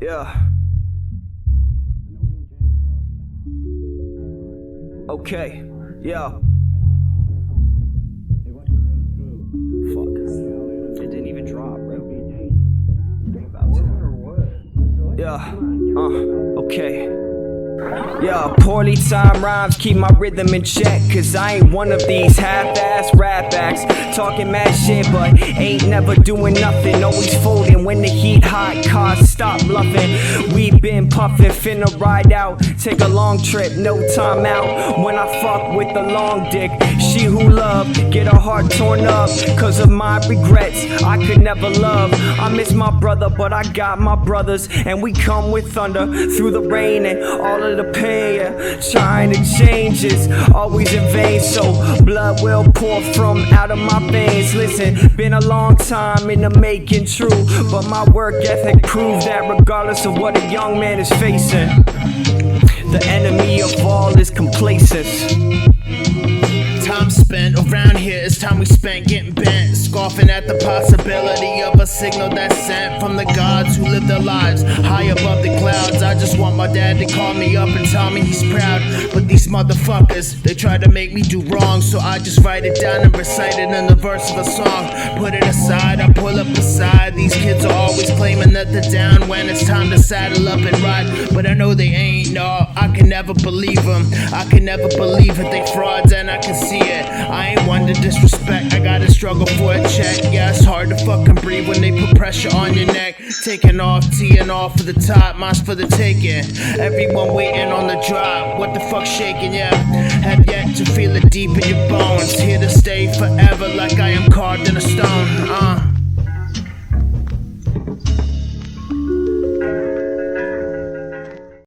Yeah. Okay. Yeah. Fuck. It didn't even drop, bro. Yeah. Okay. Yeah, poorly timed rhymes keep my rhythm in check, cause I ain't one of these half-ass rap acts talking mad shit but ain't never doing nothing, always folding when the heat hot, cars stop bluffing. We been puffin', finna ride out, take a long trip, no time out. When I fuck with the long dick, she who love, get her heart torn up cause of my regrets I could never love. I miss my brother but I got my brothers, and we come with thunder through the rain and all of the pain, yeah. Trying to change is always in vain, so blood will pour from out of my veins. Listen, been a long time in the making, true, but my work ethic proves that regardless of what a young man is facing, the enemy of all is complacence. Time spent around here is time we spent getting bent, scoffing at the possibility of a signal that's sent from the gods who live their lives high above the clouds. I just want my dad to call me up and tell me he's proud, but these motherfuckers, they try to make me do wrong, so I just write it down and recite it in the verse of a song. Put it aside, I pull up beside. These kids are always claiming that they're down when it's time to saddle up and ride, but I know they ain't. No, I can never believe them. I can never believe it. They frauds and I can see it. I ain't one to disrespect, I gotta struggle for a check. Yeah, it's hard to fucking breathe when they put pressure on your neck. Taking off, teeing off for the top, mine's for the taking. Everyone waiting on the drop, what the fuck shaking, yeah. Have yet to feel it deep in your bones, here to stay forever like I am carved in a stone.